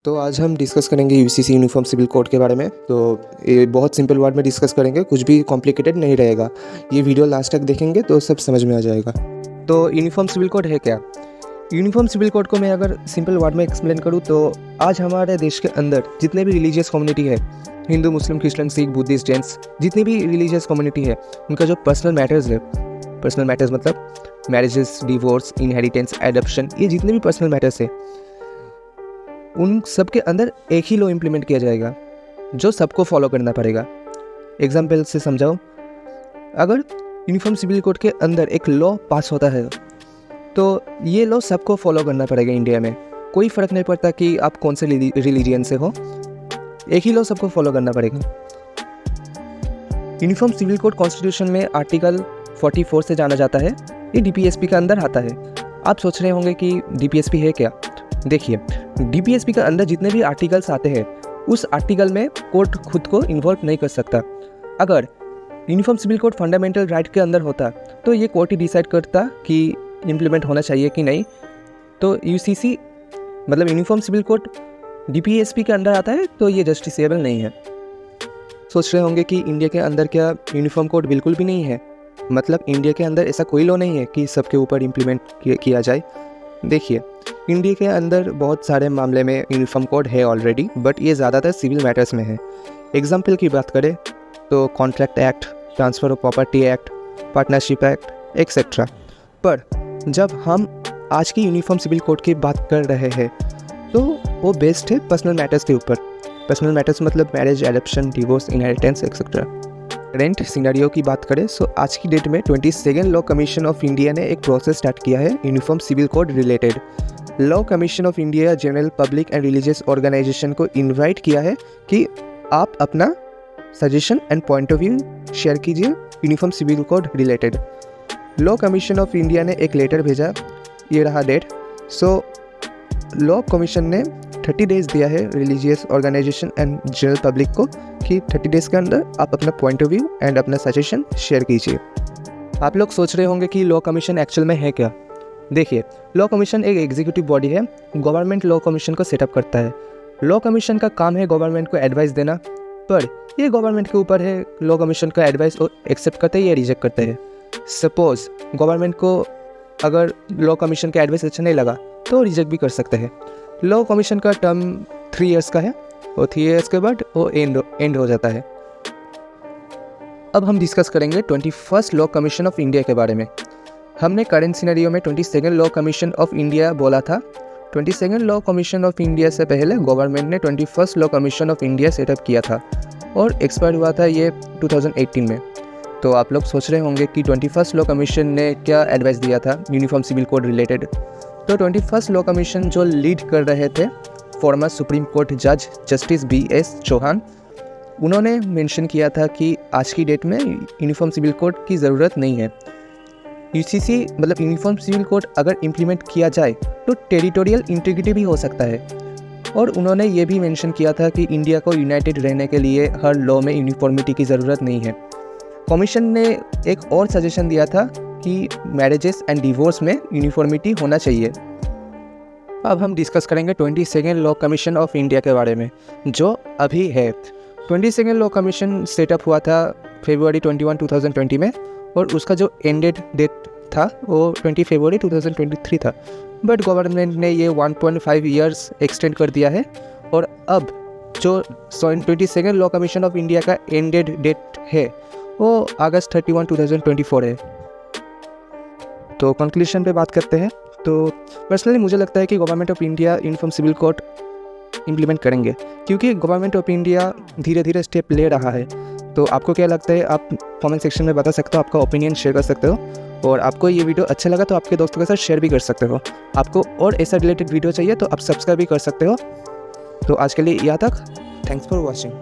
तो आज हम डिस्कस करेंगे यूसीसी यूनिफॉर्म सिविल कोड के बारे में। तो ये बहुत सिंपल वर्ड में डिस्कस करेंगे, कुछ भी कॉम्प्लिकेटेड नहीं रहेगा। ये वीडियो लास्ट तक देखेंगे तो सब समझ में आ जाएगा। तो यूनिफॉर्म सिविल कोड है क्या? यूनिफॉर्म सिविल कोड को मैं अगर सिंपल वर्ड में एक्सप्लेन करूँ तो आज हमारे देश के अंदर जितने भी रिलीजियस कम्युनिटी है, हिंदू, मुस्लिम, क्रिश्चियन, सिख, बुद्धिस्ट, जैन्स, जितनी भी रिलीजियस कम्युनिटी है, उनका जो पर्सनल मैटर्स है, पर्सनल मैटर्स मतलब मैरिजेस, डिवोर्स, इनहेरिटेंस, एडॉप्शन, ये जितने भी पर्सनल मैटर्स है, उन सब के अंदर एक ही लॉ इम्प्लीमेंट किया जाएगा जो सबको फॉलो करना पड़ेगा। एग्जाम्पल से समझाओ, अगर यूनिफॉर्म सिविल कोड के अंदर एक लॉ पास होता है तो ये लॉ सबको फॉलो करना पड़ेगा। इंडिया में कोई फ़र्क नहीं पड़ता कि आप कौन से रिलीजियन से हो, एक ही लॉ सबको फॉलो करना पड़ेगा। यूनिफॉर्म सिविल कोड कॉन्स्टिट्यूशन में आर्टिकल 44 से जाना जाता है। ये डीपीएसपी के अंदर आता है। आप सोच रहे होंगे कि डीपीएसपी है क्या? देखिए, डीपीएसपी के अंदर जितने भी आर्टिकल्स आते हैं उस आर्टिकल में कोर्ट खुद को इन्वॉल्व नहीं कर सकता। अगर uniform civil code fundamental right के अंदर होता तो ये कोर्ट ही डिसाइड करता कि इम्प्लीमेंट होना चाहिए कि नहीं। तो यूसीसी मतलब यूनिफॉर्म सिविल कोड डीपीएसपी के अंदर आता है तो ये जस्टिसेबल नहीं है। सोच रहे होंगे कि इंडिया के अंदर क्या यूनिफॉर्म कोड बिल्कुल भी नहीं है? मतलब इंडिया के अंदर ऐसा कोई लॉ नहीं है कि सबके ऊपर इम्प्लीमेंट किया जाए। देखिए, इंडिया के अंदर बहुत सारे मामले में यूनिफॉर्म कोड है ऑलरेडी, बट ये ज़्यादातर सिविल मैटर्स में है। एग्जाम्पल की बात करें तो contract act, transfer of property act, partnership act etcetera. पर जब हम आज की यूनिफॉर्म सिविल कोड की बात कर रहे हैं तो वो बेस्ड है पर्सनल मैटर्स के ऊपर। पर्सनल मैटर्स मतलब marriage, adoption, divorce, inheritance etcetera. Current scenario की बात करें तो आज की डेट में 22nd law commission of India ने एक प्रोसेस स्टार्ट किया है uniform civil code related. Law commission of India general public and religious organisation को इनवाइट किया है कि आप अपना suggestion and point of view share कीजिए uniform civil code related. Law commission of India ने एक लेटर भेजा, ये रहा डेट। लॉ कमीशन ने 30 डेज दिया है religious organization and general public को कि 30 डेज के अंदर आप अपना पॉइंट ऑफ व्यू एंड अपना सजेशन शेयर कीजिए। आप लोग सोच रहे होंगे कि लॉ कमीशन एक्चुअल में है क्या? देखिए, लॉ कमीशन एक एग्जीक्यूटिव बॉडी है, गवर्नमेंट लॉ कमीशन को सेटअप करता है। लॉ कमीशन का काम है गवर्नमेंट को एडवाइस देना, पर ये गवर्नमेंट के ऊपर है लॉ कमीशन का एडवाइस और एक्सेप्ट करते हैं या रिजेक्ट करते हैं। सपोज गवर्नमेंट को अगर लॉ कमीशन का एडवाइस अच्छा नहीं लगा तो रिजेक्ट भी कर सकते हैं। लॉ कमीशन का टर्म 3 इयर्स का है और 3 इयर्स के बाद वो एंड हो जाता है। अब हम डिस्कस करेंगे 21st law commission of India के बारे में। हमने करेंट सिनेरियो में 22nd law commission of India बोला था। 22nd law commission of India से पहले गवर्नमेंट ने 21st law commission of India setup किया था और एक्सपायर हुआ था ये 2018 में। तो आप लोग सोच रहे होंगे कि 21st लॉ कमीशन ने क्या एडवाइस दिया था यूनिफॉर्म सिविल कोड रिलेटेड। तो 21st लॉ कमीशन जो लीड कर रहे थे फॉर्मर सुप्रीम कोर्ट जज जस्टिस BS चौहान, उन्होंने मेंशन किया था कि आज की डेट में यूनिफॉर्म सिविल कोड की ज़रूरत नहीं है। यूसीसी मतलब यूनिफॉर्म सिविल कोड अगर इम्प्लीमेंट किया जाए तो टेरिटोरियल इंटीग्रिटी भी हो सकता है। और उन्होंने ये भी मेंशन किया था कि इंडिया को यूनाइटेड रहने के लिए हर लॉ में यूनिफॉर्मिटी की ज़रूरत नहीं है। कमीशन ने एक और सजेशन दिया था कि मैरिजेस एंड डिवोर्स में यूनिफॉर्मिटी होना चाहिए। अब हम डिस्कस करेंगे 22nd law commission of India के बारे में जो अभी है। 22nd लॉ कमीशन सेटअप हुआ था February 21, 2020 में और उसका जो एंडेड डेट था वो 20 फरवरी 2023 था। बट गवर्नमेंट ने ये 1.5 ईयर्स एक्सटेंड कर दिया है और अब जो 22nd law commission of India का एंडेड डेट है वो अगस्त 31, 2024 है। तो कंक्लूजन पे बात करते हैं। तो पर्सनली मुझे लगता है कि government of India uniform civil code implement करेंगे क्योंकि गवर्नमेंट ऑफ इंडिया धीरे धीरे स्टेप ले रहा है। तो आपको क्या लगता है आप कमेंट सेक्शन में बता सकते हो, आपका ओपिनियन शेयर कर सकते हो। और आपको ये वीडियो अच्छा लगा तो आपके दोस्तों के साथ शेयर भी कर सकते हो। आपको और ऐसा रिलेटेड वीडियो चाहिए तो आप सब्सक्राइब भी कर सकते हो। तो आज के लिए यहाँ तक, थैंक्स फॉर वॉचिंग।